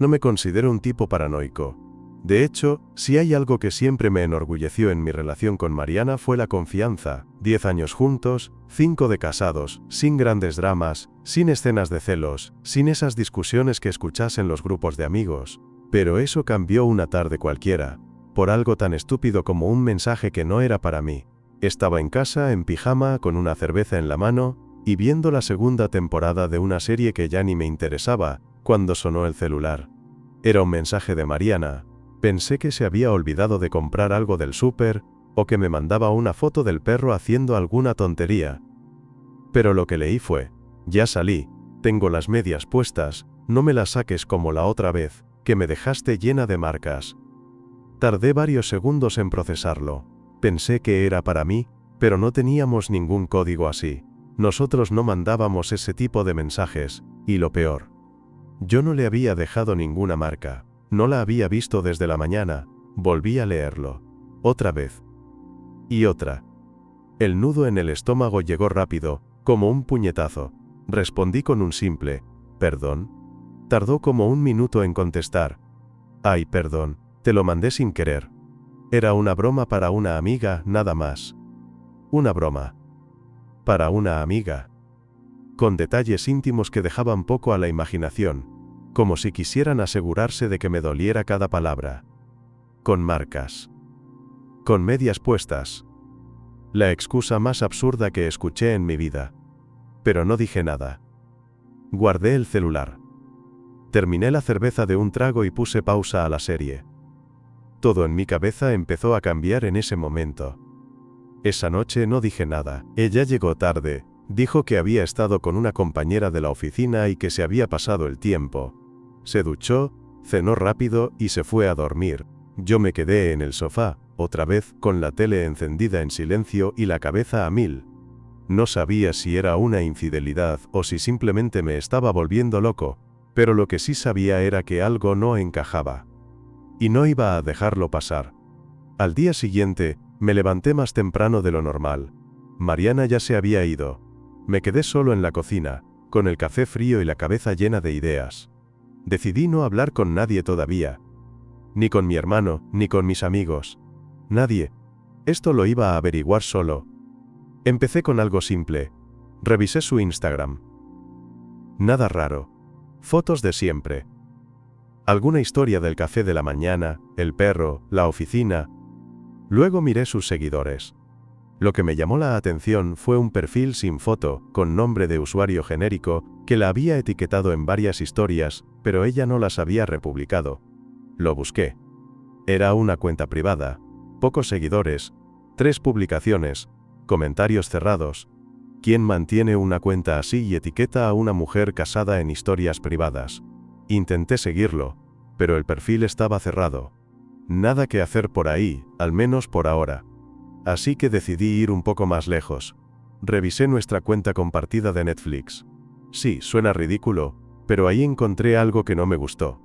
No me considero un tipo paranoico. De hecho, si hay algo que siempre me enorgulleció en mi relación con Mariana fue la confianza. 10 años juntos, 5 de casados, sin grandes dramas, sin escenas de celos, sin esas discusiones que escuchás en los grupos de amigos. Pero eso cambió una tarde cualquiera, por algo tan estúpido como un mensaje que no era para mí. Estaba en casa, en pijama, con una cerveza en la mano, y viendo la segunda temporada de una serie que ya ni me interesaba, cuando sonó el celular. Era un mensaje de Mariana. Pensé que se había olvidado de comprar algo del súper, o que me mandaba una foto del perro haciendo alguna tontería. Pero lo que leí fue: ya salí, tengo las medias puestas, no me las saques como la otra vez, que me dejaste llena de marcas. Tardé varios segundos en procesarlo. Pensé que era para mí, pero no teníamos ningún código así. Nosotros no mandábamos ese tipo de mensajes, y lo peor. Yo no le había dejado ninguna marca. No la había visto desde la mañana. Volví a leerlo. Otra vez. Y otra. El nudo en el estómago llegó rápido, como un puñetazo. Respondí con un simple «¿Perdón?». Tardó como un minuto en contestar. «Ay, perdón, te lo mandé sin querer. Era una broma para una amiga, nada más». Una broma. Para una amiga. Con detalles íntimos que dejaban poco a la imaginación. Como si quisieran asegurarse de que me doliera cada palabra. Con marcas. Con medias puestas. La excusa más absurda que escuché en mi vida. Pero no dije nada. Guardé el celular. Terminé la cerveza de un trago y puse pausa a la serie. Todo en mi cabeza empezó a cambiar en ese momento. Esa noche no dije nada. Ella llegó tarde. Dijo que había estado con una compañera de la oficina y que se había pasado el tiempo. Se duchó, cenó rápido y se fue a dormir. Yo me quedé en el sofá, otra vez, con la tele encendida en silencio y la cabeza a mil. No sabía si era una infidelidad o si simplemente me estaba volviendo loco, pero lo que sí sabía era que algo no encajaba. Y no iba a dejarlo pasar. Al día siguiente, me levanté más temprano de lo normal. Mariana ya se había ido. Me quedé solo en la cocina, con el café frío y la cabeza llena de ideas. Decidí no hablar con nadie todavía. Ni con mi hermano, ni con mis amigos. Nadie. Esto lo iba a averiguar solo. Empecé con algo simple. Revisé su Instagram. Nada raro. Fotos de siempre. Alguna historia del café de la mañana, el perro, la oficina. Luego miré sus seguidores. Lo que me llamó la atención fue un perfil sin foto, con nombre de usuario genérico, que la había etiquetado en varias historias, pero ella no las había republicado. Lo busqué. Era una cuenta privada. Pocos seguidores. 3 publicaciones. Comentarios cerrados. ¿Quién mantiene una cuenta así y etiqueta a una mujer casada en historias privadas? Intenté seguirlo, pero el perfil estaba cerrado. Nada que hacer por ahí, al menos por ahora. Así que decidí ir un poco más lejos. Revisé nuestra cuenta compartida de Netflix. Sí, suena ridículo, pero ahí encontré algo que no me gustó.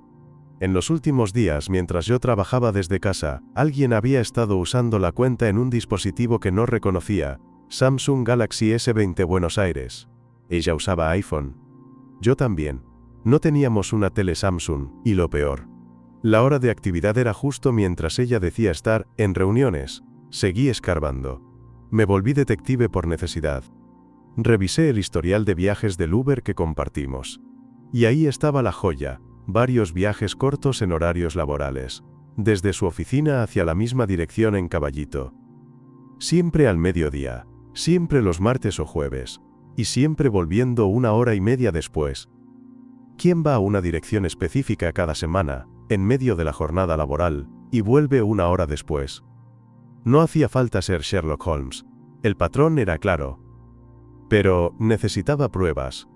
En los últimos días, mientras yo trabajaba desde casa, alguien había estado usando la cuenta en un dispositivo que no reconocía, Samsung Galaxy S20 Buenos Aires. Ella usaba iPhone. Yo también. No teníamos una tele Samsung, y lo peor. La hora de actividad era justo mientras ella decía estar en reuniones. Seguí escarbando. Me volví detective por necesidad. Revisé el historial de viajes del Uber que compartimos. Y ahí estaba la joya, varios viajes cortos en horarios laborales. Desde su oficina hacia la misma dirección en Caballito. Siempre al mediodía, siempre los martes o jueves, y siempre volviendo 1 hora y media después. ¿Quién va a una dirección específica cada semana, en medio de la jornada laboral, y vuelve 1 hora después? No hacía falta ser Sherlock Holmes. El patrón era claro. Pero necesitaba pruebas.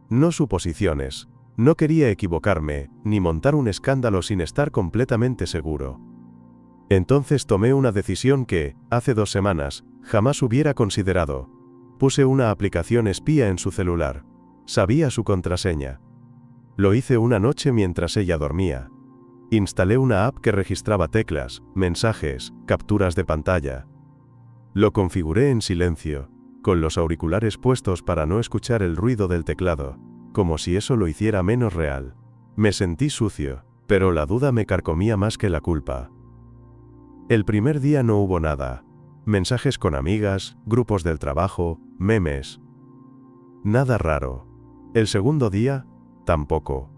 No suposiciones. No quería equivocarme, ni montar un escándalo sin estar completamente seguro. Entonces tomé una decisión que, hace 2 semanas, jamás hubiera considerado. Puse una aplicación espía en su celular. Sabía su contraseña. Lo hice una noche mientras ella dormía. Instalé una app que registraba teclas, mensajes, capturas de pantalla. Lo configuré en silencio, con los auriculares puestos para no escuchar el ruido del teclado, como si eso lo hiciera menos real. Me sentí sucio, pero la duda me carcomía más que la culpa. El primer día no hubo nada. Mensajes con amigas, grupos del trabajo, memes. Nada raro. El segundo día, tampoco.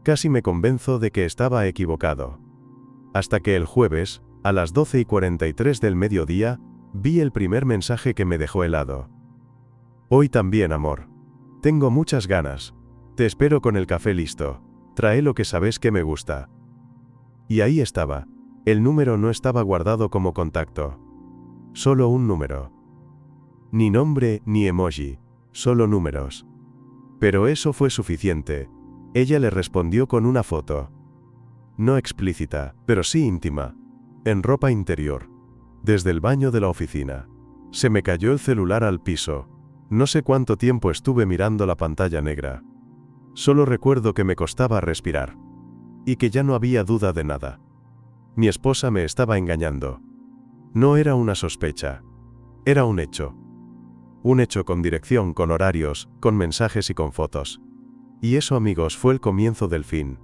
Casi me convenzo de que estaba equivocado. Hasta que el jueves, a las 12:43 del mediodía, vi el primer mensaje que me dejó helado. Hoy también, amor. Tengo muchas ganas. Te espero con el café listo. Trae lo que sabes que me gusta. Y ahí estaba. El número no estaba guardado como contacto. Solo un número. Ni nombre ni emoji. Solo números. Pero eso fue suficiente. Ella le respondió con una foto. No explícita, pero sí íntima. En ropa interior. Desde el baño de la oficina. Se me cayó el celular al piso. No sé cuánto tiempo estuve mirando la pantalla negra. Solo recuerdo que me costaba respirar. Y que ya no había duda de nada. Mi esposa me estaba engañando. No era una sospecha. Era un hecho. Un hecho con dirección, con horarios, con mensajes y con fotos. Y eso, amigos, fue el comienzo del fin.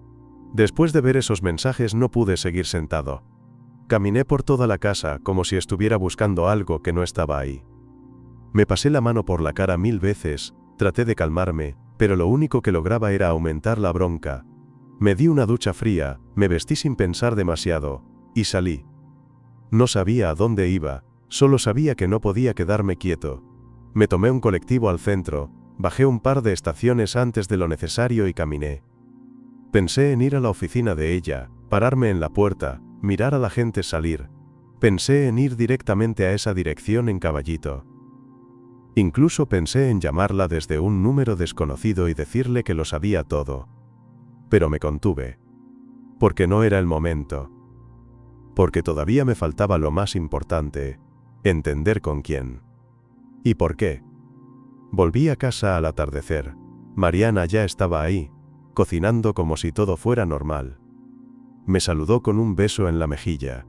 Después de ver esos mensajes no pude seguir sentado. Caminé por toda la casa como si estuviera buscando algo que no estaba ahí. Me pasé la mano por la cara 1000 veces, traté de calmarme, pero lo único que lograba era aumentar la bronca. Me di una ducha fría, me vestí sin pensar demasiado, y salí. No sabía a dónde iba, solo sabía que no podía quedarme quieto. Me tomé un colectivo al centro, bajé un par de estaciones antes de lo necesario y caminé. Pensé en ir a la oficina de ella, pararme en la puerta, mirar a la gente salir. Pensé en ir directamente a esa dirección en Caballito. Incluso pensé en llamarla desde un número desconocido y decirle que lo sabía todo. Pero me contuve. Porque no era el momento. Porque todavía me faltaba lo más importante, entender con quién. ¿Y por qué? Volví a casa al atardecer. Mariana ya estaba ahí, cocinando como si todo fuera normal. Me saludó con un beso en la mejilla.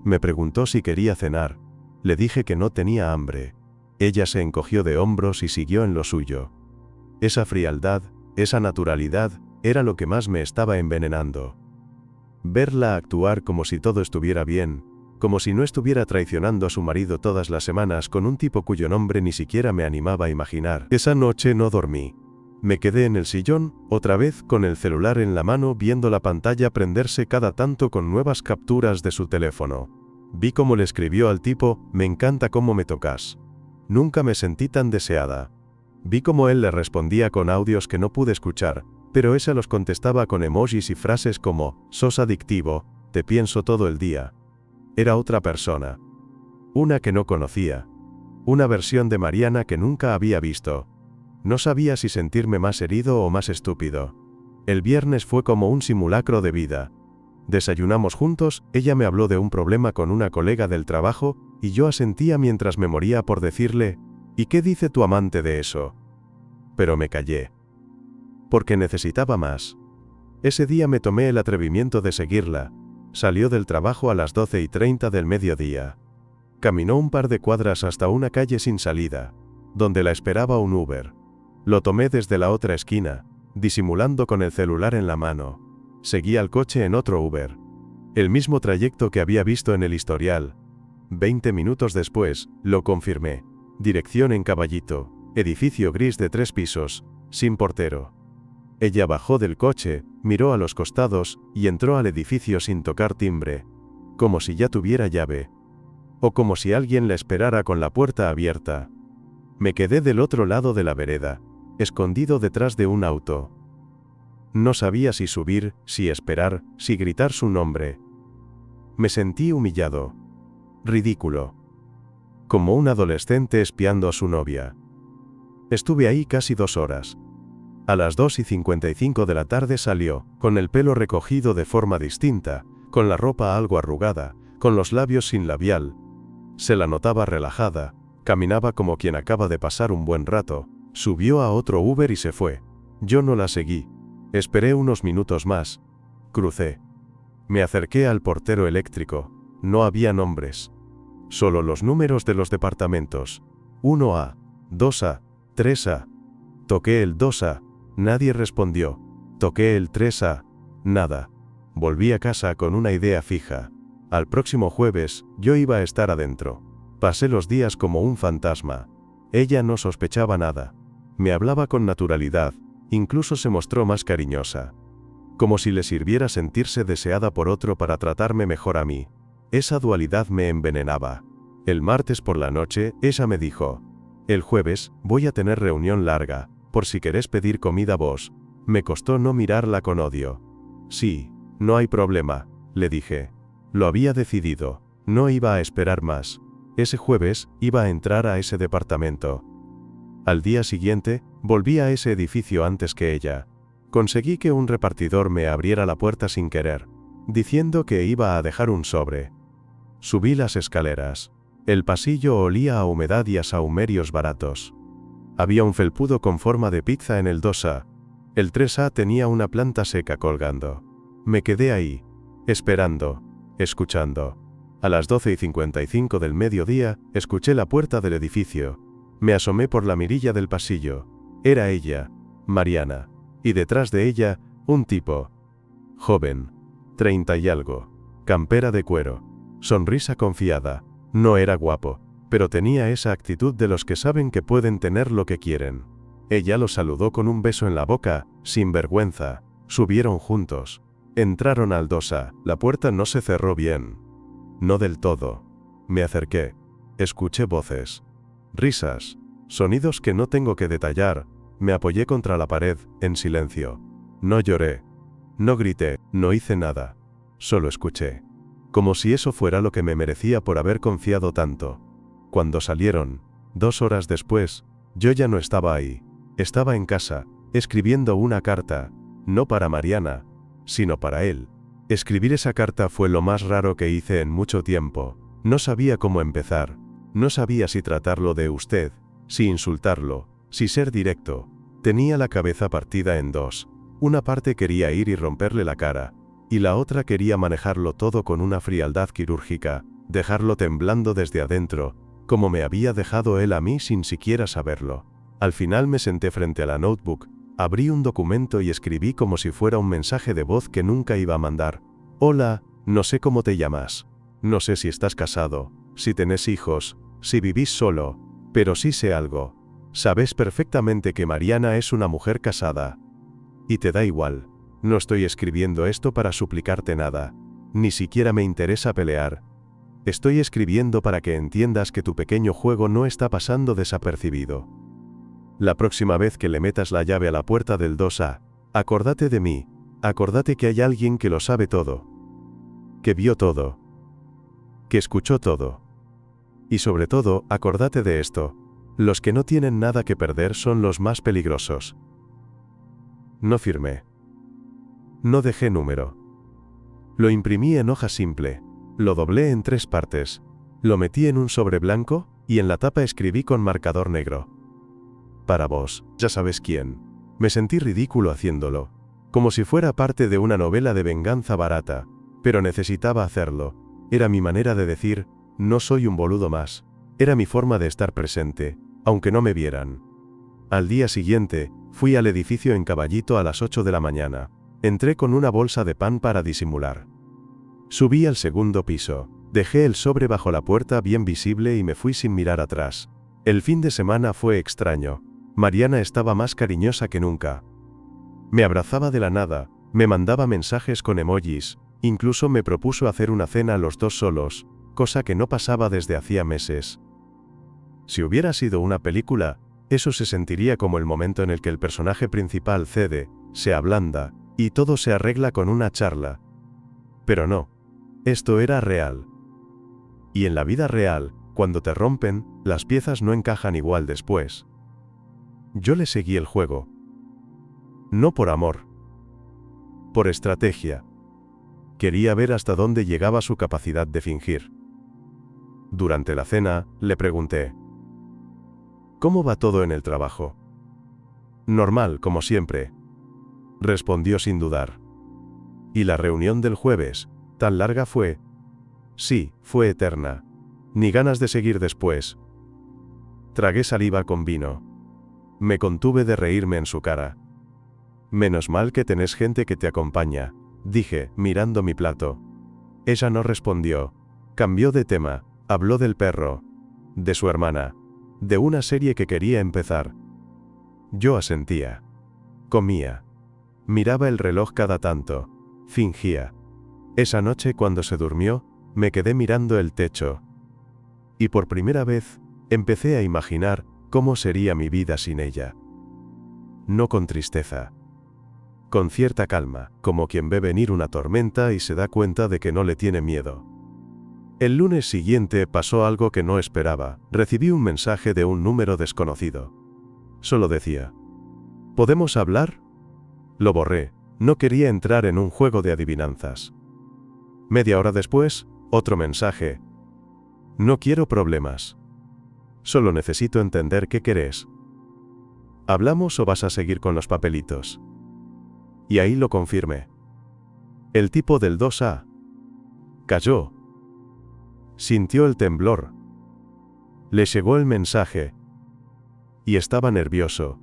Me preguntó si quería cenar. Le dije que no tenía hambre. Ella se encogió de hombros y siguió en lo suyo. Esa frialdad, esa naturalidad, era lo que más me estaba envenenando. Verla actuar como si todo estuviera bien, como si no estuviera traicionando a su marido todas las semanas con un tipo cuyo nombre ni siquiera me animaba a imaginar. Esa noche no dormí. Me quedé en el sillón, otra vez con el celular en la mano viendo la pantalla prenderse cada tanto con nuevas capturas de su teléfono. Vi cómo le escribió al tipo, me encanta cómo me tocas. Nunca me sentí tan deseada. Vi cómo él le respondía con audios que no pude escuchar, pero ella los contestaba con emojis y frases como, sos adictivo, te pienso todo el día. Era otra persona. Una que no conocía. Una versión de Mariana que nunca había visto. No sabía si sentirme más herido o más estúpido. El viernes fue como un simulacro de vida. Desayunamos juntos, ella me habló de un problema con una colega del trabajo, y yo asentía mientras me moría por decirle, ¿y qué dice tu amante de eso? Pero me callé. Porque necesitaba más. Ese día me tomé el atrevimiento de seguirla. Salió del trabajo a las 12:30 del mediodía. Caminó un par de cuadras hasta una calle sin salida, donde la esperaba un Uber. Lo tomé desde la otra esquina, disimulando con el celular en la mano. Seguí al coche en otro Uber. El mismo trayecto que había visto en el historial. 20 minutos después, lo confirmé. Dirección en Caballito, edificio gris de 3 pisos, sin portero. Ella bajó del coche, miró a los costados, y entró al edificio sin tocar timbre. Como si ya tuviera llave. O como si alguien la esperara con la puerta abierta. Me quedé del otro lado de la vereda, escondido detrás de un auto. No sabía si subir, si esperar, si gritar su nombre. Me sentí humillado. Ridículo. Como un adolescente espiando a su novia. Estuve ahí casi 2 horas. A las 2:55 de la tarde salió, con el pelo recogido de forma distinta, con la ropa algo arrugada, con los labios sin labial. Se la notaba relajada, caminaba como quien acaba de pasar un buen rato, subió a otro Uber y se fue. Yo no la seguí. Esperé unos minutos más. Crucé. Me acerqué al portero eléctrico. No había nombres. Solo los números de los departamentos. 1A, 2A, 3A. Toqué el 2A. Nadie respondió. Toqué el 3A. Nada. Volví a casa con una idea fija. Al próximo jueves, yo iba a estar adentro. Pasé los días como un fantasma. Ella no sospechaba nada. Me hablaba con naturalidad, incluso se mostró más cariñosa. Como si le sirviera sentirse deseada por otro para tratarme mejor a mí. Esa dualidad me envenenaba. El martes por la noche, ella me dijo: el jueves, voy a tener reunión larga, por si querés pedir comida vos. Me costó no mirarla con odio. Sí, no hay problema, le dije. Lo había decidido, no iba a esperar más. Ese jueves, iba a entrar a ese departamento. Al día siguiente, volví a ese edificio antes que ella. Conseguí que un repartidor me abriera la puerta sin querer, diciendo que iba a dejar un sobre. Subí las escaleras. El pasillo olía a humedad y a sahumerios baratos. Había un felpudo con forma de pizza en el 2A. El 3A tenía una planta seca colgando. Me quedé ahí, esperando, escuchando. A las 12:55 del mediodía, escuché la puerta del edificio. Me asomé por la mirilla del pasillo. Era ella, Mariana. Y detrás de ella, un tipo. Joven. 30 y algo. Campera de cuero. Sonrisa confiada. No era guapo, pero tenía esa actitud de los que saben que pueden tener lo que quieren. Ella lo saludó con un beso en la boca, sin vergüenza. Subieron juntos. Entraron al 2A. La puerta no se cerró bien. No del todo. Me acerqué. Escuché voces. Risas. Sonidos que no tengo que detallar. Me apoyé contra la pared, en silencio. No lloré. No grité, no hice nada. Solo escuché. Como si eso fuera lo que me merecía por haber confiado tanto. Cuando salieron, 2 horas después, yo ya no estaba ahí. Estaba en casa, escribiendo una carta, no para Mariana, sino para él. Escribir esa carta fue lo más raro que hice en mucho tiempo. No sabía cómo empezar. No sabía si tratarlo de usted, si insultarlo, si ser directo. Tenía la cabeza partida en dos. Una parte quería ir y romperle la cara, y la otra quería manejarlo todo con una frialdad quirúrgica, dejarlo temblando desde adentro, como me había dejado él a mí sin siquiera saberlo. Al final me senté frente a la notebook, abrí un documento y escribí como si fuera un mensaje de voz que nunca iba a mandar. Hola, no sé cómo te llamas. No sé si estás casado, si tenés hijos, si vivís solo, pero sí sé algo. Sabes perfectamente que Mariana es una mujer casada. Y te da igual. No estoy escribiendo esto para suplicarte nada. Ni siquiera me interesa pelear. Estoy escribiendo para que entiendas que tu pequeño juego no está pasando desapercibido. La próxima vez que le metas la llave a la puerta del 2A, acordate de mí. Acordate que hay alguien que lo sabe todo. Que vio todo. Que escuchó todo. Y sobre todo, acordate de esto. Los que no tienen nada que perder son los más peligrosos. No firmé. No dejé número. Lo imprimí en hoja simple. Lo doblé en 3 partes. Lo metí en un sobre blanco, y en la tapa escribí con marcador negro. Para vos, ya sabes quién. Me sentí ridículo haciéndolo. Como si fuera parte de una novela de venganza barata. Pero necesitaba hacerlo. Era mi manera de decir, no soy un boludo más. Era mi forma de estar presente, aunque no me vieran. Al día siguiente, fui al edificio en Caballito a las 8 de la mañana. Entré con una bolsa de pan para disimular. Subí al segundo piso. Dejé el sobre bajo la puerta bien visible y me fui sin mirar atrás. El fin de semana fue extraño. Mariana estaba más cariñosa que nunca. Me abrazaba de la nada, me mandaba mensajes con emojis, incluso me propuso hacer una cena los dos solos, cosa que no pasaba desde hacía meses. Si hubiera sido una película, eso se sentiría como el momento en el que el personaje principal cede, se ablanda, y todo se arregla con una charla. Pero no. Esto era real. Y en la vida real, cuando te rompen, las piezas no encajan igual después. Yo le seguí el juego. No por amor. Por estrategia. Quería ver hasta dónde llegaba su capacidad de fingir. Durante la cena, le pregunté: ¿cómo va todo en el trabajo? Normal, como siempre. Respondió sin dudar. ¿Y la reunión del jueves, tan larga fue? Sí, fue eterna. Ni ganas de seguir después. Tragué saliva con vino. Me contuve de reírme en su cara. Menos mal que tenés gente que te acompaña, dije, mirando mi plato. Ella no respondió. Cambió de tema, habló del perro, de su hermana, de una serie que quería empezar. Yo asentía. Comía. Miraba el reloj cada tanto. Fingía. Esa noche cuando se durmió, me quedé mirando el techo. Y por primera vez, empecé a imaginar cómo sería mi vida sin ella. No con tristeza. Con cierta calma, como quien ve venir una tormenta y se da cuenta de que no le tiene miedo. El lunes siguiente pasó algo que no esperaba. Recibí un mensaje de un número desconocido. Solo decía: ¿podemos hablar? Lo borré. No quería entrar en un juego de adivinanzas. Media hora después, otro mensaje. No quiero problemas. Solo necesito entender qué querés. ¿Hablamos o vas a seguir con los papelitos? Y ahí lo confirmé. El tipo del 2A. Cayó. Sintió el temblor. Le llegó el mensaje. Y estaba nervioso.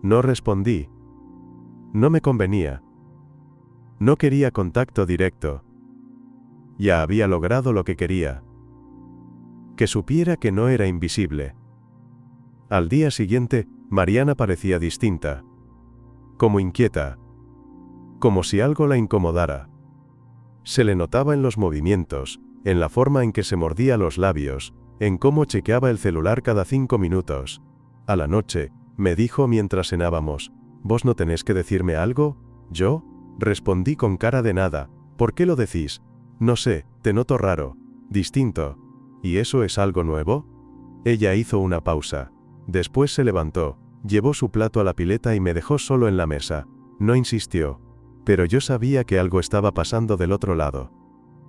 No respondí. No me convenía. No quería contacto directo. Ya había logrado lo que quería. Que supiera que no era invisible. Al día siguiente, Mariana parecía distinta. Como inquieta. Como si algo la incomodara. Se le notaba en los movimientos, en la forma en que se mordía los labios, en cómo chequeaba el celular cada 5 minutos. A la noche, me dijo mientras cenábamos: ¿vos no tenés que decirme algo? ¿Yo? Respondí con cara de nada. ¿Por qué lo decís? No sé, te noto raro, distinto. ¿Y eso es algo nuevo? Ella hizo una pausa. Después se levantó, llevó su plato a la pileta y me dejó solo en la mesa. No insistió. Pero yo sabía que algo estaba pasando del otro lado.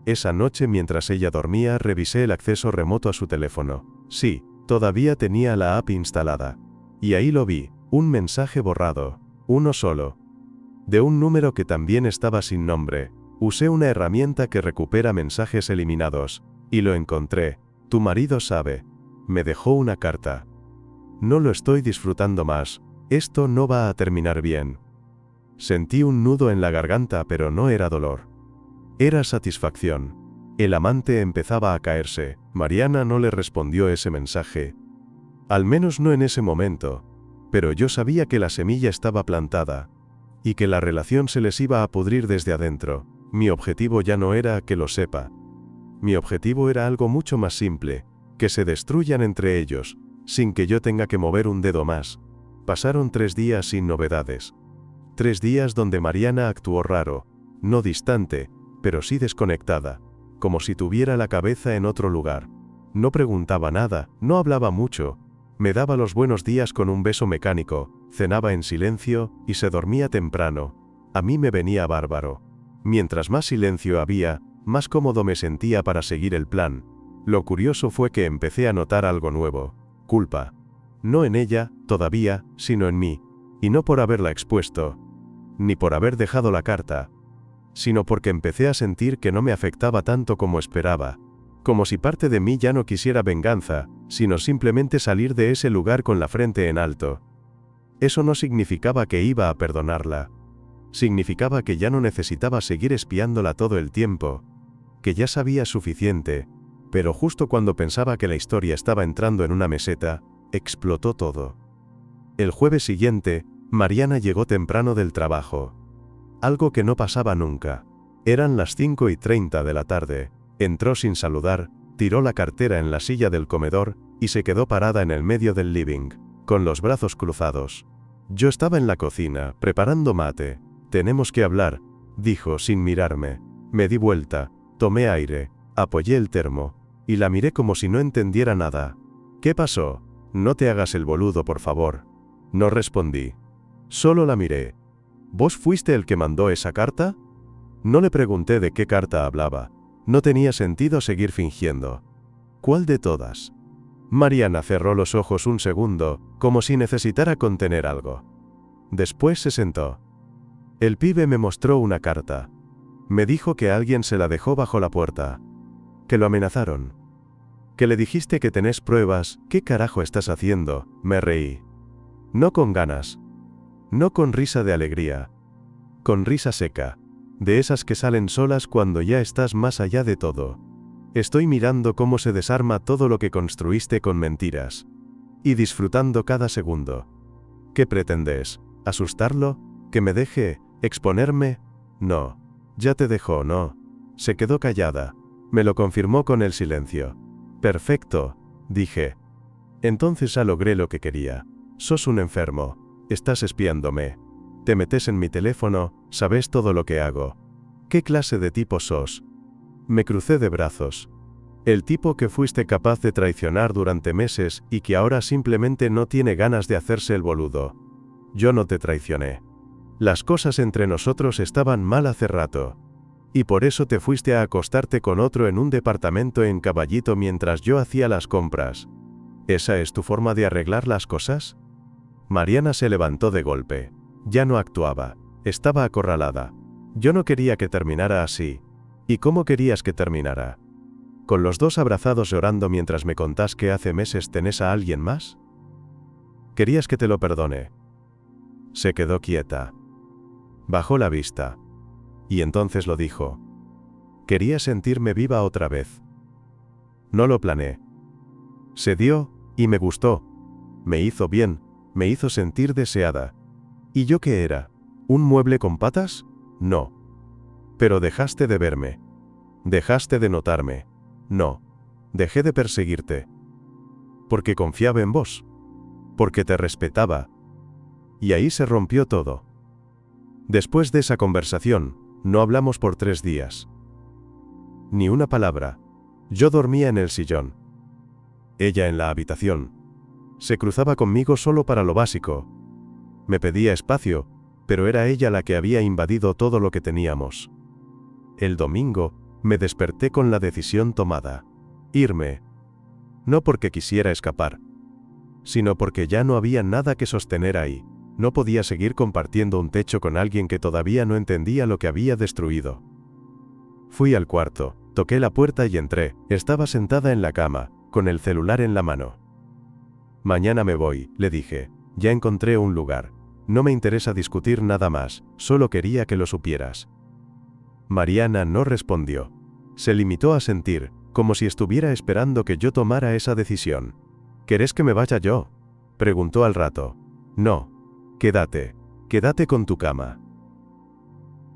Esa noche mientras ella dormía revisé el acceso remoto a su teléfono. Sí, todavía tenía la app instalada. Y ahí lo vi, un mensaje borrado. Uno solo. De un número que también estaba sin nombre. Usé una herramienta que recupera mensajes eliminados. Y lo encontré. Tu marido sabe. Me dejó una carta. No lo estoy disfrutando más. Esto no va a terminar bien. Sentí un nudo en la garganta, pero no era dolor. Era satisfacción. El amante empezaba a caerse. Mariana no le respondió ese mensaje. Al menos no en ese momento. Pero yo sabía que la semilla estaba plantada. Y que la relación se les iba a pudrir desde adentro. Mi objetivo ya no era que lo sepa. Mi objetivo era algo mucho más simple. Que se destruyan entre ellos, sin que yo tenga que mover un dedo más. Pasaron 3 días sin novedades. 3 días donde Mariana actuó raro. No distante, pero sí desconectada. Como si tuviera la cabeza en otro lugar. No preguntaba nada, no hablaba mucho. Me daba los buenos días con un beso mecánico, cenaba en silencio, y se dormía temprano. A mí me venía bárbaro. Mientras más silencio había, más cómodo me sentía para seguir el plan. Lo curioso fue que empecé a notar algo nuevo. Culpa. No en ella, todavía, sino en mí. Y no por haberla expuesto. Ni por haber dejado la carta. Sino porque empecé a sentir que no me afectaba tanto como esperaba. Como si parte de mí ya no quisiera venganza, sino simplemente salir de ese lugar con la frente en alto. Eso no significaba que iba a perdonarla. Significaba que ya no necesitaba seguir espiándola todo el tiempo. Que ya sabía suficiente. Pero justo cuando pensaba que la historia estaba entrando en una meseta, explotó todo. El jueves siguiente, Mariana llegó temprano del trabajo. Algo que no pasaba nunca. Eran las 5:30 de la tarde. Entró sin saludar, tiró la cartera en la silla del comedor, y se quedó parada en el medio del living, con los brazos cruzados. Yo estaba en la cocina, preparando mate. Tenemos que hablar, dijo sin mirarme. Me di vuelta, tomé aire, apoyé el termo, y la miré como si no entendiera nada. ¿Qué pasó? No te hagas el boludo, por favor. No respondí. Solo la miré. ¿Vos fuiste el que mandó esa carta? No le pregunté de qué carta hablaba. No tenía sentido seguir fingiendo. ¿Cuál de todas? Mariana cerró los ojos un segundo, como si necesitara contener algo. Después se sentó. El pibe me mostró una carta. Me dijo que alguien se la dejó bajo la puerta. Que lo amenazaron. Que le dijiste que tenés pruebas. ¿Qué carajo estás haciendo? Me reí. No con ganas. No con risa de alegría. Con risa seca. De esas que salen solas cuando ya estás más allá de todo. Estoy mirando cómo se desarma todo lo que construiste con mentiras. Y disfrutando cada segundo. ¿Qué pretendes? ¿Asustarlo? ¿Que me deje? ¿Exponerme? No. Ya te dejó, ¿no? Se quedó callada. Me lo confirmó con el silencio. Perfecto, dije. Entonces ya logré lo que quería. Sos un enfermo. Estás espiándome. Te metes en mi teléfono, sabes todo lo que hago. ¿Qué clase de tipo sos? Me crucé de brazos. El tipo que fuiste capaz de traicionar durante meses y que ahora simplemente no tiene ganas de hacerse el boludo. Yo no te traicioné. Las cosas entre nosotros estaban mal hace rato. Y por eso te fuiste a acostarte con otro en un departamento en Caballito mientras yo hacía las compras. ¿Esa es tu forma de arreglar las cosas? Mariana se levantó de golpe. Ya no actuaba. Estaba acorralada. Yo no quería que terminara así. ¿Y cómo querías que terminara? ¿Con los dos abrazados llorando mientras me contás que hace meses tenés a alguien más? ¿Querías que te lo perdone? Se quedó quieta. Bajó la vista. Y entonces lo dijo. Quería sentirme viva otra vez. No lo planeé. Se dio, y me gustó. Me hizo bien, me hizo sentir deseada. ¿Y yo qué era? ¿Un mueble con patas? No. Pero dejaste de verme. Dejaste de notarme. No. Dejé de perseguirte. Porque confiaba en vos. Porque te respetaba. Y ahí se rompió todo. Después de esa conversación, no hablamos por 3 días. Ni una palabra. Yo dormía en el sillón. Ella en la habitación. Se cruzaba conmigo solo para lo básico. Me pedía espacio, pero era ella la que había invadido todo lo que teníamos. El domingo, me desperté con la decisión tomada. Irme. No porque quisiera escapar, sino porque ya no había nada que sostener ahí. No podía seguir compartiendo un techo con alguien que todavía no entendía lo que había destruido. Fui al cuarto, toqué la puerta y entré. Estaba sentada en la cama, con el celular en la mano. Mañana me voy, le dije. Ya encontré un lugar. No me interesa discutir nada más, solo quería que lo supieras. Mariana no respondió. Se limitó a sentir, como si estuviera esperando que yo tomara esa decisión. ¿Querés que me vaya yo? Preguntó al rato. No. Quédate. Quédate con tu cama.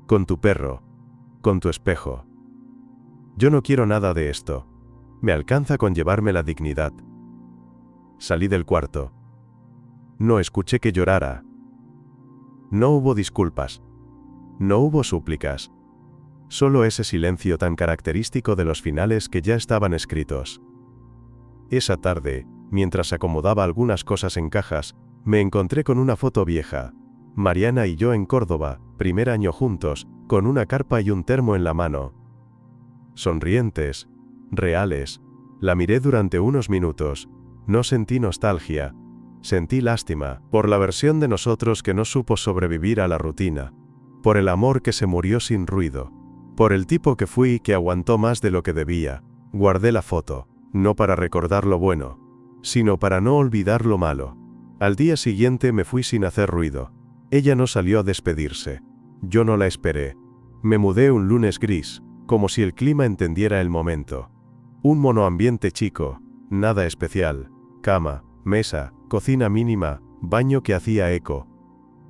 Con tu perro. Con tu espejo. Yo no quiero nada de esto. Me alcanza con llevarme la dignidad. Salí del cuarto. No escuché que llorara. No hubo disculpas. No hubo súplicas. Solo ese silencio tan característico de los finales que ya estaban escritos. Esa tarde, mientras acomodaba algunas cosas en cajas, me encontré con una foto vieja. Mariana y yo en Córdoba, primer año juntos, con una carpa y un termo en la mano. Sonrientes, reales. La miré durante unos minutos. No sentí nostalgia. Sentí lástima, por la versión de nosotros que no supo sobrevivir a la rutina. Por el amor que se murió sin ruido. Por el tipo que fui y que aguantó más de lo que debía. Guardé la foto, no para recordar lo bueno, sino para no olvidar lo malo. Al día siguiente me fui sin hacer ruido. Ella no salió a despedirse. Yo no la esperé. Me mudé un lunes gris, como si el clima entendiera el momento. Un monoambiente chico, nada especial. Cama, mesa, cocina mínima, baño que hacía eco.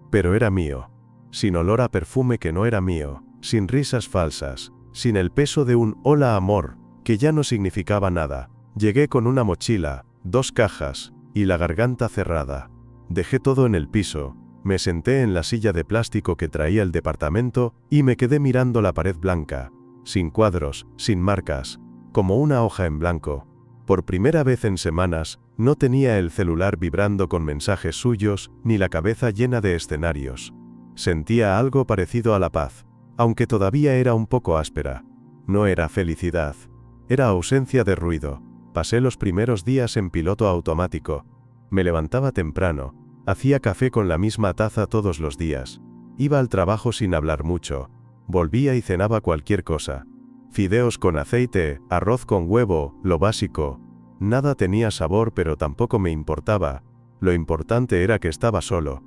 Pero era mío. Sin olor a perfume que no era mío, sin risas falsas, sin el peso de un hola amor, que ya no significaba nada. Llegué con una mochila, 2 cajas, y la garganta cerrada. Dejé todo en el piso, me senté en la silla de plástico que traía el departamento, y me quedé mirando la pared blanca, sin cuadros, sin marcas, como una hoja en blanco. Por primera vez en semanas, no tenía el celular vibrando con mensajes suyos, ni la cabeza llena de escenarios. Sentía algo parecido a la paz, aunque todavía era un poco áspera. No era felicidad, era ausencia de ruido. Pasé los primeros días en piloto automático. Me levantaba temprano, hacía café con la misma taza todos los días. Iba al trabajo sin hablar mucho. Volvía y cenaba cualquier cosa. Fideos con aceite, arroz con huevo, lo básico. Nada tenía sabor pero tampoco me importaba. Lo importante era que estaba solo.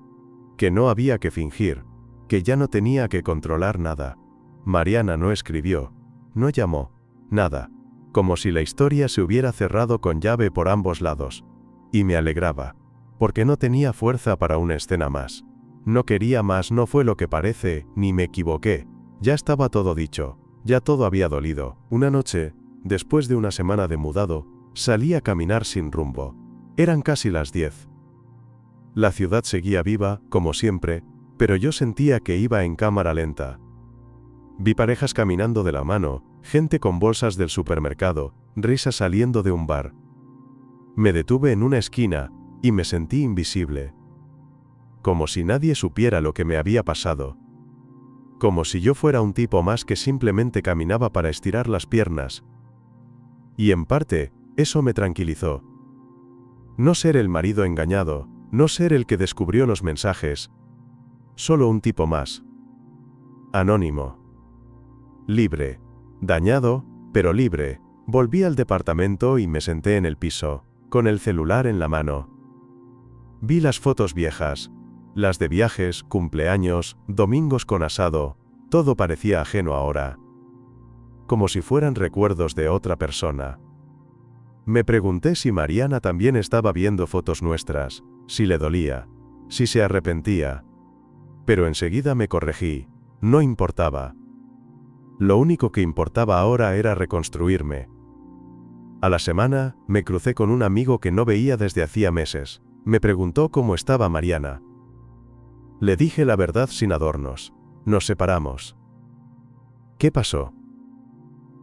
que no había que fingir, que ya no tenía que controlar nada. Mariana no escribió, no llamó, nada, como si la historia se hubiera cerrado con llave por ambos lados. Y me alegraba, porque no tenía fuerza para una escena más. No quería más, no fue lo que parece, ni me equivoqué. Ya estaba todo dicho, ya todo había dolido. Una noche, después de una semana de mudado, salí a caminar sin rumbo. Eran casi las 10. La ciudad seguía viva, como siempre, pero yo sentía que iba en cámara lenta. Vi parejas caminando de la mano, gente con bolsas del supermercado, risas saliendo de un bar. Me detuve en una esquina, y me sentí invisible. Como si nadie supiera lo que me había pasado. Como si yo fuera un tipo más que simplemente caminaba para estirar las piernas. Y en parte, eso me tranquilizó. No ser el marido engañado, no ser el que descubrió los mensajes. Solo un tipo más. Anónimo. Libre. Dañado, pero libre. Volví al departamento y me senté en el piso, con el celular en la mano. Vi las fotos viejas. Las de viajes, cumpleaños, domingos con asado, todo parecía ajeno ahora. Como si fueran recuerdos de otra persona. Me pregunté si Mariana también estaba viendo fotos nuestras, si le dolía, si se arrepentía. Pero enseguida me corregí, no importaba. Lo único que importaba ahora era reconstruirme. A la semana, me crucé con un amigo que no veía desde hacía meses. Me preguntó cómo estaba Mariana. Le dije la verdad sin adornos. Nos separamos. ¿Qué pasó?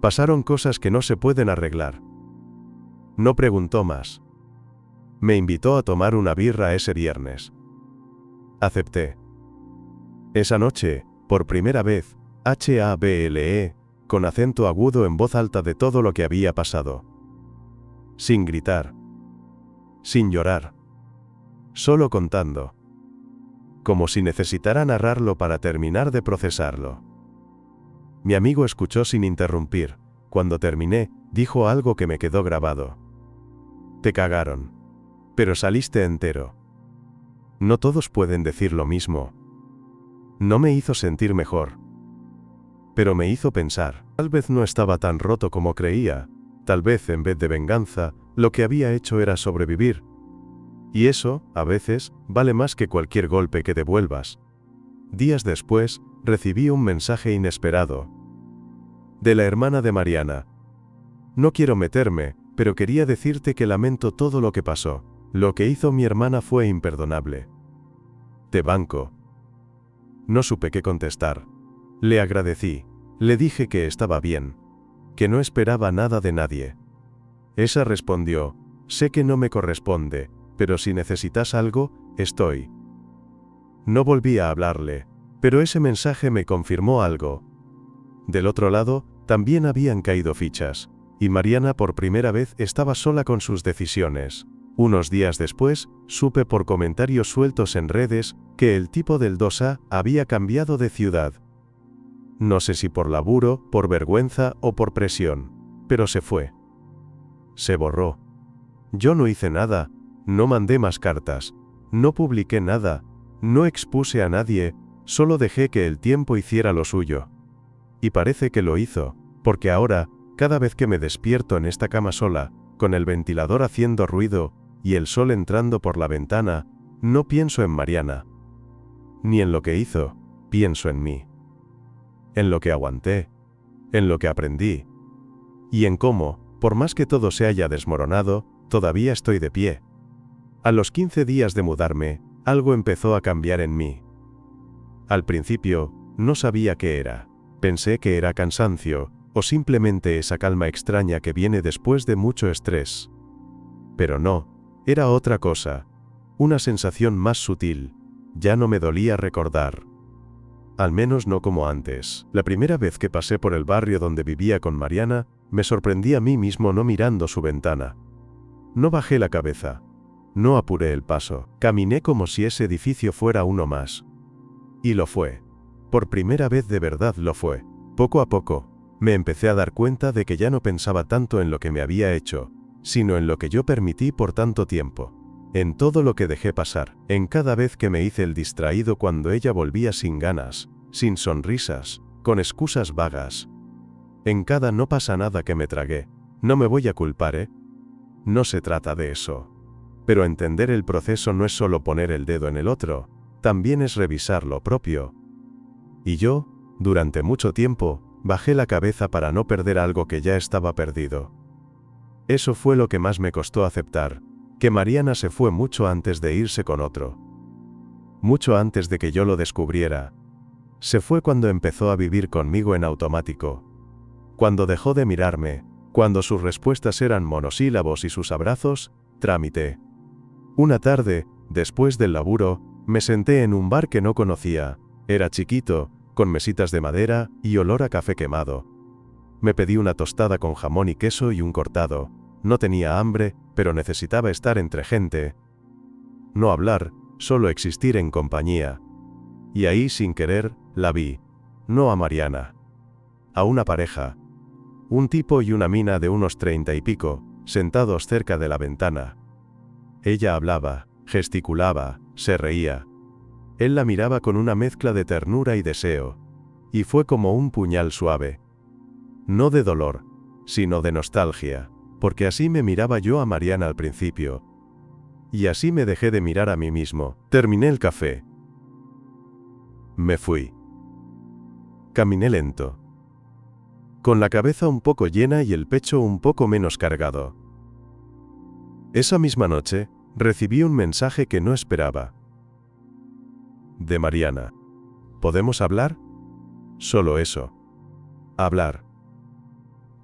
Pasaron cosas que no se pueden arreglar. No preguntó más. Me invitó a tomar una birra ese viernes. Acepté. Esa noche, por primera vez, hable, con acento agudo en voz alta de todo lo que había pasado. Sin gritar. Sin llorar. Solo contando. Como si necesitara narrarlo para terminar de procesarlo. Mi amigo escuchó sin interrumpir. Cuando terminé, dijo algo que me quedó grabado. Te cagaron. Pero saliste entero. No todos pueden decir lo mismo. No me hizo sentir mejor. Pero me hizo pensar. Tal vez no estaba tan roto como creía. Tal vez en vez de venganza, lo que había hecho era sobrevivir. Y eso, a veces, vale más que cualquier golpe que devuelvas. Días después, recibí un mensaje inesperado. De la hermana de Mariana. No quiero meterme, pero quería decirte que lamento todo lo que pasó. Lo que hizo mi hermana fue imperdonable. Te banco. No supe qué contestar. Le agradecí. Le dije que estaba bien. Que no esperaba nada de nadie. Esa respondió, sé que no me corresponde, pero si necesitas algo, estoy. No volví a hablarle, pero ese mensaje me confirmó algo. Del otro lado, también habían caído fichas, y Mariana por primera vez estaba sola con sus decisiones. Unos días después, supe por comentarios sueltos en redes, que el tipo del 2A había cambiado de ciudad. No sé si por laburo, por vergüenza o por presión, pero se fue. Se borró. Yo no hice nada. No mandé más cartas, no publiqué nada, no expuse a nadie, solo dejé que el tiempo hiciera lo suyo. Y parece que lo hizo, porque ahora, cada vez que me despierto en esta cama sola, con el ventilador haciendo ruido, y el sol entrando por la ventana, no pienso en Mariana. Ni en lo que hizo, pienso en mí. En lo que aguanté, en lo que aprendí. Y en cómo, por más que todo se haya desmoronado, todavía estoy de pie. A los 15 días de mudarme, algo empezó a cambiar en mí. Al principio, no sabía qué era. Pensé que era cansancio, o simplemente esa calma extraña que viene después de mucho estrés. Pero no, era otra cosa. Una sensación más sutil. Ya no me dolía recordar. Al menos no como antes. La primera vez que pasé por el barrio donde vivía con Mariana, me sorprendí a mí mismo no mirando su ventana. No bajé la cabeza. No apuré el paso, caminé como si ese edificio fuera uno más. Y lo fue. Por primera vez de verdad lo fue. Poco a poco, me empecé a dar cuenta de que ya no pensaba tanto en lo que me había hecho, sino en lo que yo permití por tanto tiempo. En todo lo que dejé pasar, en cada vez que me hice el distraído cuando ella volvía sin ganas, sin sonrisas, con excusas vagas. En cada no pasa nada que me tragué. No me voy a culpar, ¿eh? No se trata de eso. Pero entender el proceso no es solo poner el dedo en el otro, también es revisar lo propio. Y yo, durante mucho tiempo, bajé la cabeza para no perder algo que ya estaba perdido. Eso fue lo que más me costó aceptar, que Mariana se fue mucho antes de irse con otro. Mucho antes de que yo lo descubriera. Se fue cuando empezó a vivir conmigo en automático. Cuando dejó de mirarme, cuando sus respuestas eran monosílabos y sus abrazos, trámite. Una tarde, después del laburo, me senté en un bar que no conocía. Era chiquito, con mesitas de madera y olor a café quemado. Me pedí una tostada con jamón y queso y un cortado. No tenía hambre, pero necesitaba estar entre gente. No hablar, solo existir en compañía. Y ahí, sin querer, la vi. No a Mariana. A una pareja. Un tipo y una mina de unos 30 y pico, sentados cerca de la ventana. Ella hablaba, gesticulaba, se reía. Él la miraba con una mezcla de ternura y deseo. Y fue como un puñal suave. No de dolor, sino de nostalgia, porque así me miraba yo a Mariana al principio. Y así me dejé de mirar a mí mismo. Terminé el café. Me fui. Caminé lento. Con la cabeza un poco llena y el pecho un poco menos cargado. Esa misma noche, recibí un mensaje que no esperaba. De Mariana. ¿Podemos hablar? Solo eso. Hablar.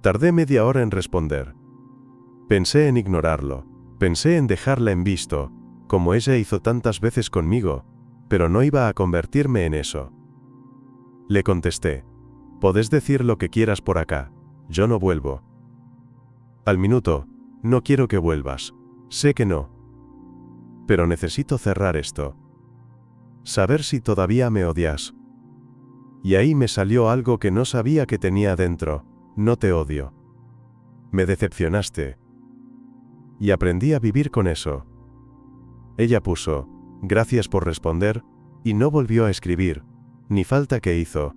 Tardé media hora en responder. Pensé en ignorarlo. Pensé en dejarla en visto, como ella hizo tantas veces conmigo, pero no iba a convertirme en eso. Le contesté. Podés decir lo que quieras por acá. Yo no vuelvo. Al minuto, no quiero que vuelvas. Sé que no. Pero necesito cerrar esto. Saber si todavía me odias. Y ahí me salió algo que no sabía que tenía dentro. No te odio. Me decepcionaste. Y aprendí a vivir con eso. Ella puso, gracias por responder, y no volvió a escribir, ni falta que hizo.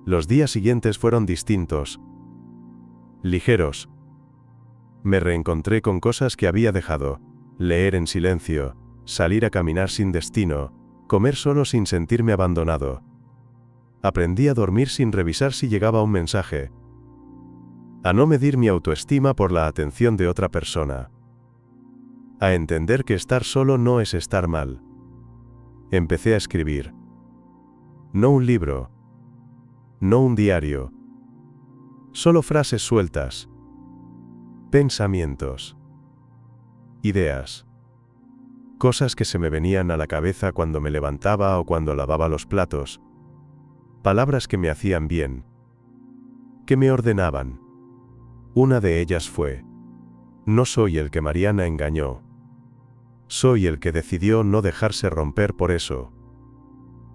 Los días siguientes fueron distintos. Ligeros. Me reencontré con cosas que había dejado. Leer en silencio, salir a caminar sin destino, comer solo sin sentirme abandonado. Aprendí a dormir sin revisar si llegaba un mensaje. A no medir mi autoestima por la atención de otra persona. A entender que estar solo no es estar mal. Empecé a escribir. No un libro. No un diario. Solo frases sueltas. Pensamientos. Ideas. Cosas que se me venían a la cabeza cuando me levantaba o cuando lavaba los platos. Palabras que me hacían bien. Que me ordenaban. Una de ellas fue: no soy el que Mariana engañó. Soy el que decidió no dejarse romper por eso.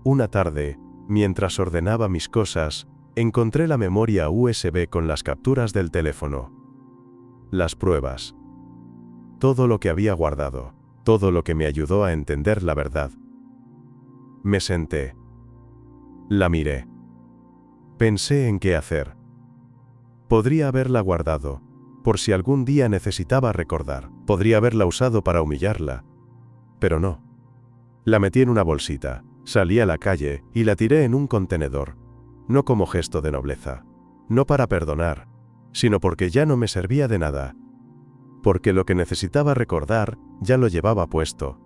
Una tarde, mientras ordenaba mis cosas, encontré la memoria USB con las capturas del teléfono. Las pruebas. Todo lo que había guardado. Todo lo que me ayudó a entender la verdad. Me senté. La miré. Pensé en qué hacer. Podría haberla guardado, por si algún día necesitaba recordar. Podría haberla usado para humillarla. Pero no. La metí en una bolsita, salí a la calle y la tiré en un contenedor. No como gesto de nobleza. No para perdonar, sino porque ya no me servía de nada. Porque lo que necesitaba recordar, ya lo llevaba puesto.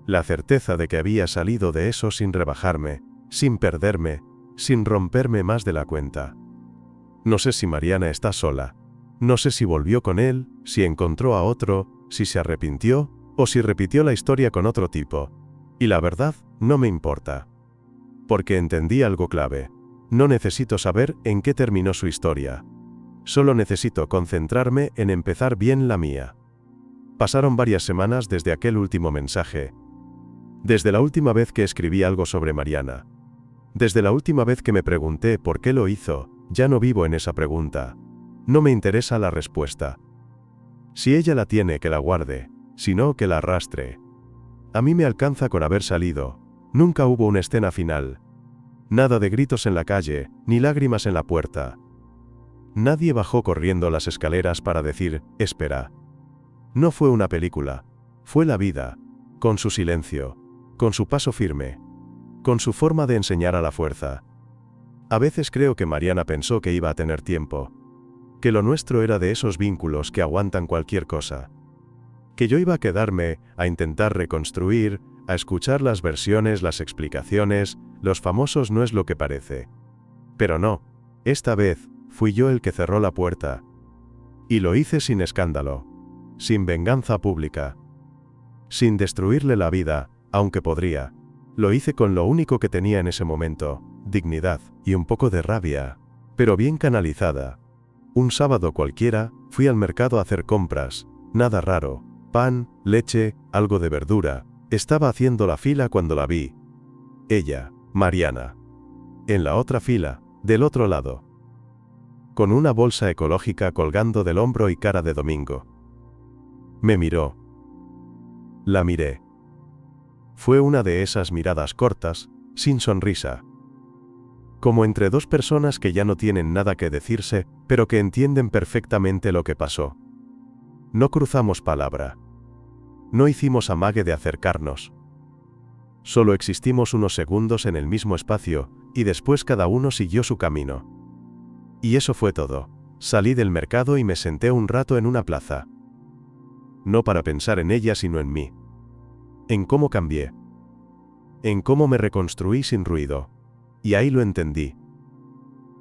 La certeza de que había salido de eso sin rebajarme, sin perderme, sin romperme más de la cuenta. No sé si Mariana está sola. No sé si volvió con él, si encontró a otro, si se arrepintió, o si repitió la historia con otro tipo. Y la verdad, no me importa. Porque entendí algo clave. No necesito saber en qué terminó su historia. Solo necesito concentrarme en empezar bien la mía. Pasaron varias semanas desde aquel último mensaje. Desde la última vez que escribí algo sobre Mariana. Desde la última vez que me pregunté por qué lo hizo, ya no vivo en esa pregunta. No me interesa la respuesta. Si ella la tiene, que la guarde. sino que la arrastre. A mí me alcanza con haber salido. Nunca hubo una escena final. Nada de gritos en la calle, ni lágrimas en la puerta. Nadie bajó corriendo las escaleras para decir, espera. No fue una película. Fue la vida. Con su silencio. Con su paso firme. Con su forma de enseñar a la fuerza. A veces creo que Mariana pensó que iba a tener tiempo. Que lo nuestro era de esos vínculos que aguantan cualquier cosa. Que yo iba a quedarme, a intentar reconstruir, a escuchar las versiones, las explicaciones, los famosos no es lo que parece. Pero no. Esta vez, fui yo el que cerró la puerta. Y lo hice sin escándalo. Sin venganza pública. Sin destruirle la vida, aunque podría. Lo hice con lo único que tenía en ese momento, dignidad, y un poco de rabia. Pero bien canalizada. Un sábado cualquiera, fui al mercado a hacer compras. Nada raro. Pan, leche, algo de verdura. Estaba haciendo la fila cuando la vi. Ella, Mariana. En la otra fila, del otro lado. Con una bolsa ecológica colgando del hombro y cara de domingo. Me miró. La miré. Fue una de esas miradas cortas, sin sonrisa. Como entre dos personas que ya no tienen nada que decirse, pero que entienden perfectamente lo que pasó. No cruzamos palabra. No hicimos amague de acercarnos. Solo existimos unos segundos en el mismo espacio, y después cada uno siguió su camino. Y eso fue todo. Salí del mercado y me senté un rato en una plaza. No para pensar en ella sino en mí. En cómo cambié. En cómo me reconstruí sin ruido. Y ahí lo entendí.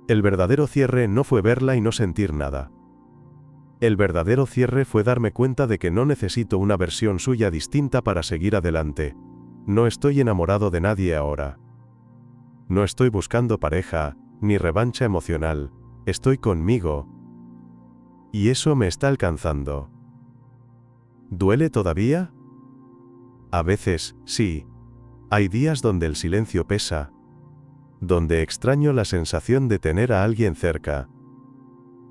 El verdadero cierre no fue verla y no sentir nada. El verdadero cierre fue darme cuenta de que no necesito una versión suya distinta para seguir adelante. No estoy enamorado de nadie ahora. No estoy buscando pareja, ni revancha emocional. Estoy conmigo. Y eso me está alcanzando. ¿Duele todavía? A veces, sí. Hay días donde el silencio pesa. Donde extraño la sensación de tener a alguien cerca.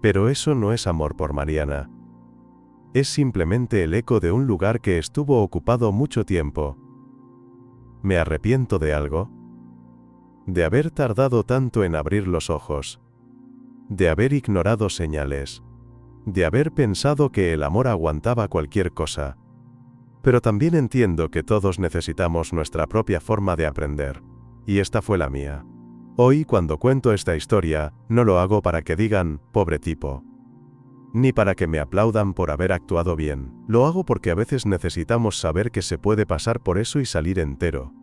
Pero eso no es amor por Mariana. Es simplemente el eco de un lugar que estuvo ocupado mucho tiempo. ¿Me arrepiento de algo? De haber tardado tanto en abrir los ojos. De haber ignorado señales. De haber pensado que el amor aguantaba cualquier cosa. Pero también entiendo que todos necesitamos nuestra propia forma de aprender. Y esta fue la mía. Hoy, cuando cuento esta historia, no lo hago para que digan, pobre tipo. Ni para que me aplaudan por haber actuado bien. Lo hago porque a veces necesitamos saber que se puede pasar por eso y salir entero.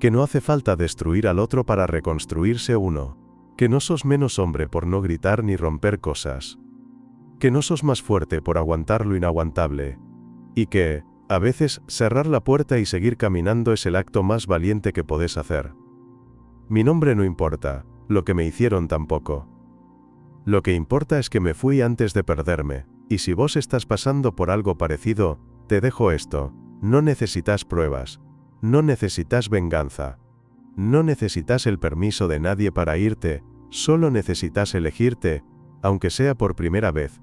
Que no hace falta destruir al otro para reconstruirse uno. Que no sos menos hombre por no gritar ni romper cosas. Que no sos más fuerte por aguantar lo inaguantable. Y que, a veces, cerrar la puerta y seguir caminando es el acto más valiente que podés hacer. Mi nombre no importa, lo que me hicieron tampoco. Lo que importa es que me fui antes de perderme, y si vos estás pasando por algo parecido, te dejo esto: no necesitas pruebas, no necesitas venganza, no necesitas el permiso de nadie para irte, solo necesitas elegirte, aunque sea por primera vez,